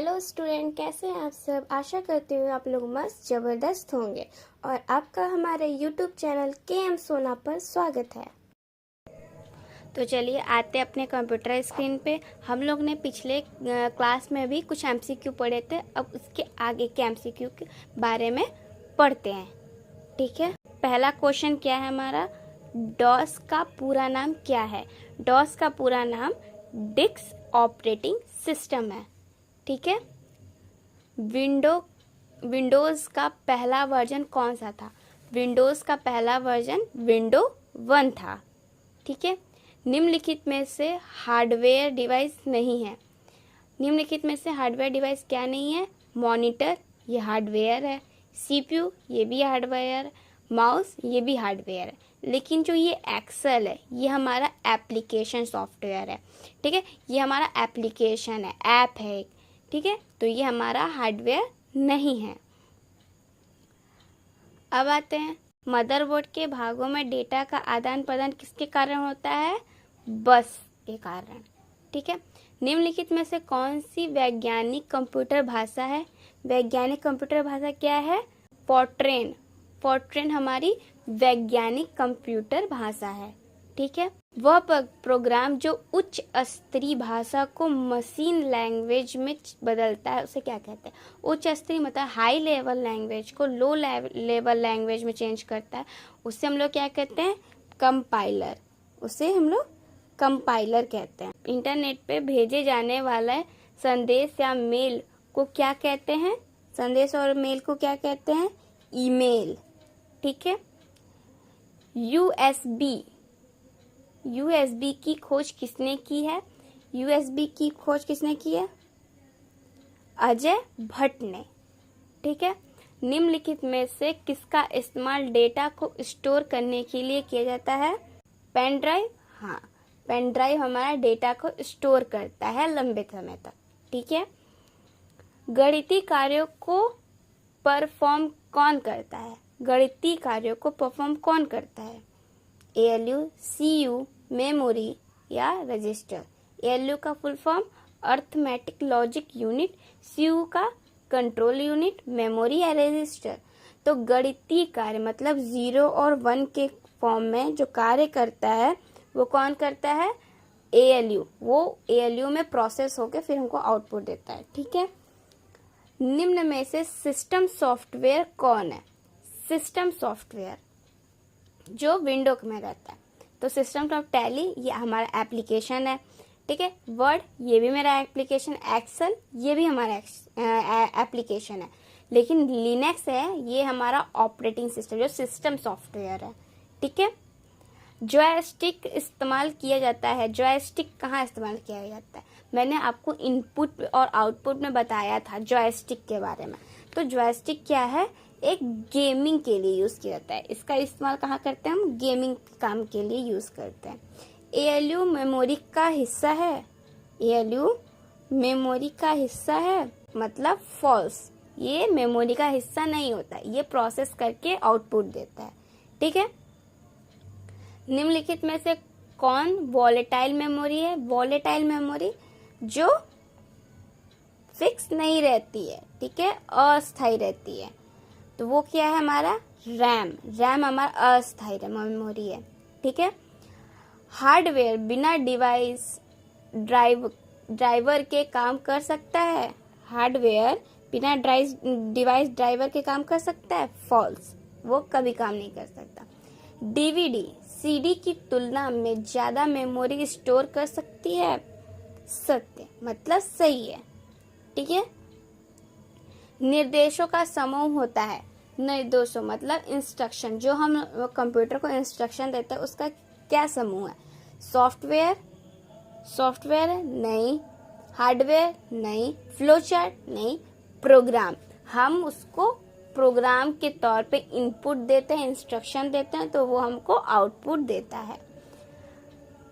Hello student, कैसे हैं आप सब। आशा करती हूँ आप लोग मस्त ज़बरदस्त होंगे और आपका हमारे यूट्यूब चैनल KM सोना पर स्वागत है। तो चलिए आते अपने कंप्यूटर स्क्रीन पे। हम लोग ने पिछले क्लास में भी कुछ MCQ पढ़े थे, अब उसके आगे के MCQ के बारे में पढ़ते हैं। ठीक है, पहला क्वेश्चन क्या है हमारा, डॉस का पूरा नाम क्या है। डॉस का पूरा नाम डिस्क ऑपरेटिंग सिस्टम है। ठीक है, विंडोज़ का पहला वर्जन कौन सा था। विंडोज़ का पहला वर्जन विंडो 1 था। ठीक है, निम्नलिखित में से हार्डवेयर डिवाइस नहीं है। निम्नलिखित में से हार्डवेयर डिवाइस क्या नहीं है। मॉनिटर, ये हार्डवेयर है। CPU, ये भी हार्डवेयर है। माउस, ये भी हार्डवेयर है। लेकिन जो ये एक्सेल है, ये हमारा एप्लीकेशन सॉफ्टवेयर है। ठीक है, ये हमारा एप्लीकेशन है, ऐप है एक। ठीक है, तो ये हमारा हार्डवेयर नहीं है। अब आते हैं, मदरबोर्ड के भागों में डेटा का आदान प्रदान किसके कारण होता है। बस के कारण। ठीक है, निम्नलिखित में से कौन सी वैज्ञानिक कंप्यूटर भाषा है। वैज्ञानिक कंप्यूटर भाषा क्या है। फोर्ट्रेन। फोर्ट्रेन हमारी वैज्ञानिक कंप्यूटर भाषा है। ठीक है, वह प्रोग्राम जो उच्च स्तरीय भाषा को मशीन लैंग्वेज में बदलता है, उसे क्या कहते हैं। उच्च स्तरीय मतलब हाई लेवल लैंग्वेज को लो लेवल लैंग्वेज में चेंज करता है, उससे हम लोग क्या कहते हैं, कंपाइलर। उसे हम लोग कंपाइलर कहते हैं। इंटरनेट पे भेजे जाने वाला संदेश या मेल को क्या कहते हैं। संदेश और मेल को क्या कहते हैं, ईमेल। ठीक है, USB की खोज किसने की है। USB की खोज किसने की है, अजय भट्ट ने। ठीक है, निम्नलिखित में से किसका इस्तेमाल डेटा को स्टोर करने के लिए किया जाता है। Pen drive. हाँ, पेन ड्राइव हमारा डेटा को स्टोर करता है लंबे समय तक। ठीक है, गणितीय कार्यों को परफॉर्म कौन करता है। गणितीय कार्यों को परफॉर्म कौन करता है। ALU, CU, मेमोरी या रजिस्टर। ALU का full form arithmetic logic unit, CU का कंट्रोल यूनिट, मेमोरी या रजिस्टर। तो गणितीय कार्य मतलब 0 और 1 के फॉर्म में जो कार्य करता है वो कौन करता है, ALU। वो ALU में प्रोसेस होकर फिर हमको आउटपुट देता है। ठीक है, निम्न में से सिस्टम सॉफ्टवेयर कौन है। सिस्टम सॉफ्टवेयर जो विंडो में रहता है, तो सिस्टम ऑफ टैली ये हमारा एप्लीकेशन है। ठीक है, वर्ड ये भी मेरा एप्लीकेशन, एक्सेल ये भी हमारा एप्लीकेशन है। लेकिन लिनक्स है ये हमारा ऑपरेटिंग सिस्टम जो सिस्टम सॉफ्टवेयर है। ठीक है, जॉयस्टिक इस्तेमाल किया जाता है। जॉयस्टिक कहाँ इस्तेमाल किया जाता है, मैंने आपको इनपुट और आउटपुट में बताया था जॉयस्टिक के बारे में। तो जॉयस्टिक क्या है, एक गेमिंग के लिए यूज किया जाता है। इसका इस्तेमाल कहाँ करते हैं हम, गेमिंग काम के लिए यूज करते हैं। ALU मेमोरी का हिस्सा है। ALU मेमोरी का हिस्सा है मतलब फॉल्स, ये मेमोरी का हिस्सा नहीं होता, ये प्रोसेस करके आउटपुट देता है। ठीक है, निम्नलिखित में से कौन वॉलेटाइल मेमोरी है। वॉलेटाइल मेमोरी जो फिक्स नहीं रहती है, ठीक है, अस्थायी रहती है, तो वो क्या है हमारा, रैम। रैम हमारा अस्थायी मेमोरी है। ठीक है, हार्डवेयर बिना ड्राइवर के काम कर सकता है। हार्डवेयर बिना डिवाइस ड्राइवर के काम कर सकता है, फॉल्स, वो कभी काम नहीं कर सकता। DVD CD की तुलना में ज्यादा मेमोरी स्टोर कर सकती है, सत्य मतलब सही है। ठीक है, निर्देशों का समूह होता है। निर्देशों मतलब इंस्ट्रक्शन, जो हम कंप्यूटर को इंस्ट्रक्शन देते हैं उसका क्या समूह है। सॉफ्टवेयर नहीं, हार्डवेयर नहीं, फ्लोचार्ट नहीं, प्रोग्राम। हम उसको प्रोग्राम के तौर पे इनपुट देते हैं, इंस्ट्रक्शन देते हैं, तो वो हमको आउटपुट देता है।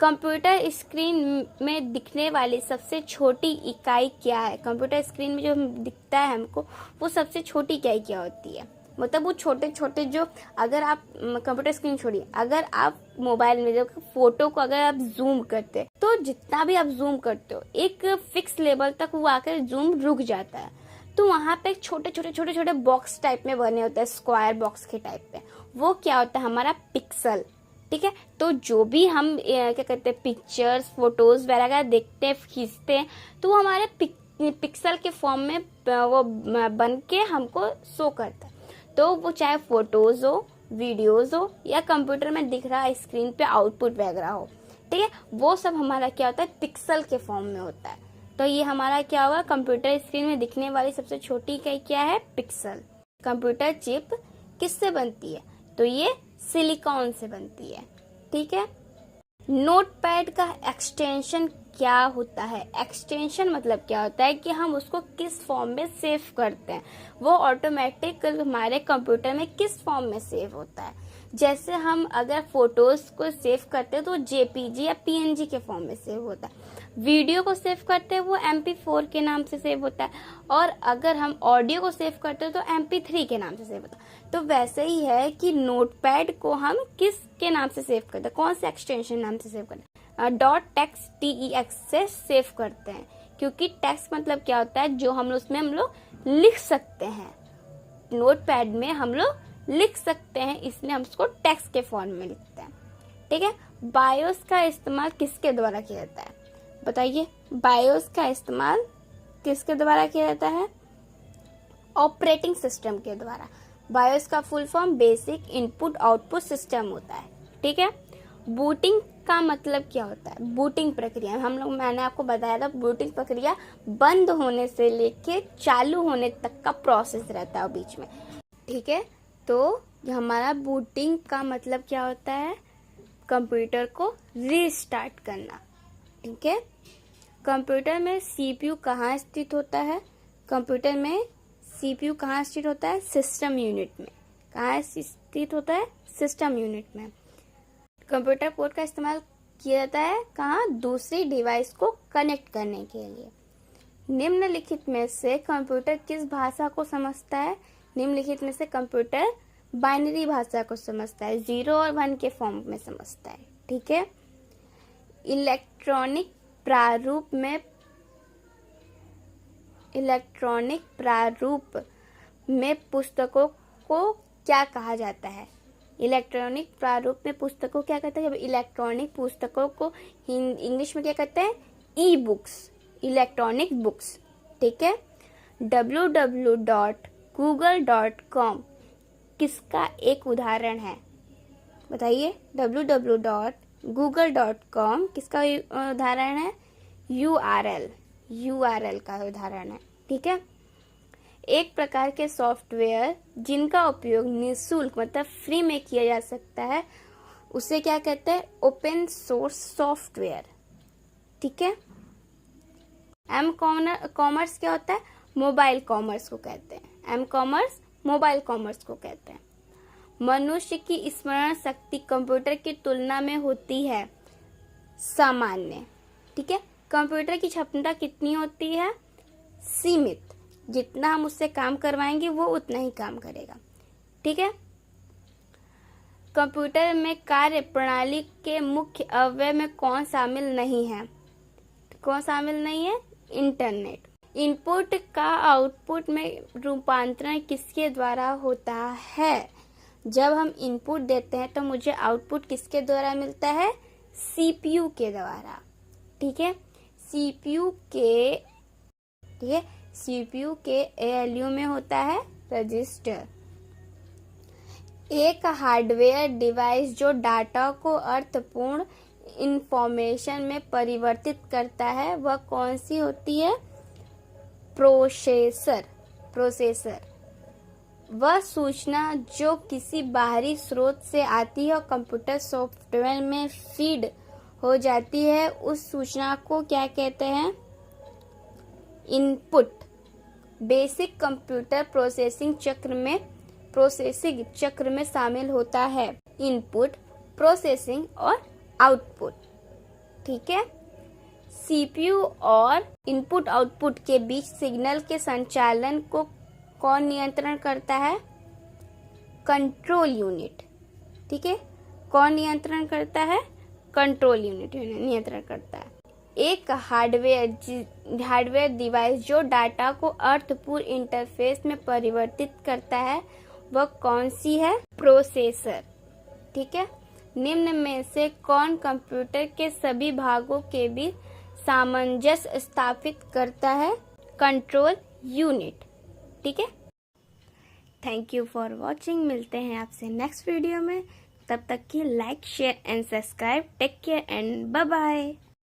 कंप्यूटर स्क्रीन में दिखने वाली सबसे छोटी इकाई क्या है। कंप्यूटर स्क्रीन में जो दिखता है हमको, वो सबसे छोटी इकाई क्या होती है, मतलब वो छोटे छोटे जो, अगर आप कंप्यूटर स्क्रीन छोड़िए, अगर आप मोबाइल में जो फोटो को अगर आप जूम करते तो जितना भी आप जूम करते हो एक फिक्स लेवल तक वो आकर जूम रुक जाता है। तो वहां पे छोटे छोटे छोटे छोटे बॉक्स टाइप में बने होते हैं, स्क्वायर बॉक्स के टाइप पे, वो क्या होता है हमारा पिक्सल। ठीक है, तो जो भी हम क्या कहते हैं पिक्चर्स फोटोज वगैरह देखते हैं खींचते हैं तो वो हमारे पिक्सल के फॉर्म में वो बन के हमको शो करता है। तो वो चाहे फोटोज हो, वीडियोज हो, या कंप्यूटर में दिख रहा है स्क्रीन पे आउटपुट वगैरह हो, ठीक है, वो सब हमारा क्या होता है पिक्सल के फॉर्म में होता है। तो ये हमारा क्या होगा, कंप्यूटर स्क्रीन में दिखने वाली सबसे छोटी इकाई क्या है, पिक्सल। कंप्यूटर चिप किससे बनती है, तो ये सिलिकॉन से बनती है। ठीक है, नोटपैड का एक्सटेंशन क्या होता है, एक्सटेंशन मतलब क्या होता है कि हम उसको किस फॉर्म में सेव करते हैं, वो ऑटोमेटिक हमारे कंप्यूटर में किस फॉर्म में सेव होता है। जैसे हम अगर फोटोज को सेव करते हैं तो जेपीजी या पीएनजी के फॉर्म में सेव होता है, वीडियो को सेव करते हैं वो MP4 के नाम से सेव होता है, और अगर हम ऑडियो को सेव करते हैं तो MP3 के नाम से सेव होता है। तो वैसे ही है कि नोटपैड को हम किस के नाम से सेव करते हैं, कौन से एक्सटेंशन नाम से सेव करते हैं, .text से सेव करते हैं, क्योंकि टेक्स्ट मतलब क्या होता है जो हम उसमें हम लोग लिख सकते हैं, नोटपैड में हम लोग लिख सकते हैं, इसलिए हम उसको टेक्स्ट के फॉर्म में लिखते हैं। ठीक है, बायोस का इस्तेमाल किसके द्वारा किया जाता है, बताइए, बायोस का इस्तेमाल किसके द्वारा किया जाता है, ऑपरेटिंग सिस्टम के द्वारा। बायोस का full form basic input output system होता है। ठीक है, बूटिंग का मतलब क्या होता है, बूटिंग प्रक्रिया, मैंने आपको बताया था बूटिंग प्रक्रिया बंद होने से लेके चालू होने तक का प्रोसेस रहता है बीच में। ठीक है, तो हमारा बूटिंग का मतलब क्या होता है, कंप्यूटर को रीस्टार्ट करना। ठीक है, कंप्यूटर में सीपीयू कहाँ स्थित होता है, कंप्यूटर में सीपीयू कहाँ स्थित होता है, सिस्टम यूनिट में। कहाँ स्थित होता है, सिस्टम यूनिट में। कंप्यूटर पोर्ट का इस्तेमाल किया जाता है कहाँ, दूसरी डिवाइस को कनेक्ट करने के लिए। निम्नलिखित में से कंप्यूटर किस भाषा को समझता है, निम्नलिखित में से कंप्यूटर बाइनरी भाषा को समझता है, 0 और 1 के फॉर्म में समझता है। ठीक है, इलेक्ट्रॉनिक प्रारूप में पुस्तकों को क्या कहा जाता है, इलेक्ट्रॉनिक प्रारूप में पुस्तकों क्या कहते हैं, जब इलेक्ट्रॉनिक पुस्तकों को इंग्लिश में क्या कहते हैं, ई बुक्स, इलेक्ट्रॉनिक बुक्स। ठीक है, www.google.com किसका एक उदाहरण है, बताइए, www.google.com किसका उदाहरण है, URL का उदाहरण है। ठीक है, एक प्रकार के सॉफ्टवेयर जिनका उपयोग निःशुल्क मतलब फ्री में किया जा सकता है उसे क्या कहते हैं, ओपन सोर्स सॉफ्टवेयर। ठीक है, एम कॉमर्स क्या होता है, मोबाइल कॉमर्स को कहते हैं, एम कॉमर्स मोबाइल कॉमर्स को कहते हैं। मनुष्य की स्मरण शक्ति कंप्यूटर की तुलना में होती है सामान्य। ठीक है, कंप्यूटर की क्षमता कितनी होती है, सीमित, जितना हम उससे काम करवाएंगे वो उतना ही काम करेगा। ठीक है, कंप्यूटर में कार्य प्रणाली के मुख्य अवयव में कौन शामिल नहीं है, कौन शामिल नहीं है, इंटरनेट। इनपुट का आउटपुट में रूपांतरण किसके द्वारा होता है, जब हम इनपुट देते हैं तो मुझे आउटपुट किसके द्वारा मिलता है, सीपीयू के द्वारा। ठीक है, सीपीयू के ALU में होता है रजिस्टर। एक हार्डवेयर डिवाइस जो डाटा को अर्थपूर्ण इंफॉर्मेशन में परिवर्तित करता है वह कौन सी होती है, प्रोसेसर। वह सूचना जो किसी बाहरी स्रोत से आती है और कंप्यूटर सॉफ्टवेयर में फीड हो जाती है उस सूचना को क्या कहते हैं, इनपुट। बेसिक कंप्यूटर प्रोसेसिंग चक्र में शामिल होता है इनपुट, प्रोसेसिंग और आउटपुट। ठीक है, सीपीयू और इनपुट आउटपुट के बीच सिग्नल के संचालन को कौन नियंत्रण करता है, कंट्रोल यूनिट। ठीक है, कौन नियंत्रण करता है? कंट्रोल यूनिट नियंत्रण करता है। एक हार्डवेयर डिवाइस जो डाटा को अर्थपूर्ण इंटरफेस में परिवर्तित करता है वह कौन सी है? प्रोसेसर। ठीक है, निम्न में से कौन कंप्यूटर के सभी भागों के बीच सामंजस्य स्थापित करता है? Control unit. ठीक है, थैंक यू फॉर वॉचिंग। मिलते हैं आपसे नेक्स्ट वीडियो में, तब तक के like share and subscribe. Take care and bye bye.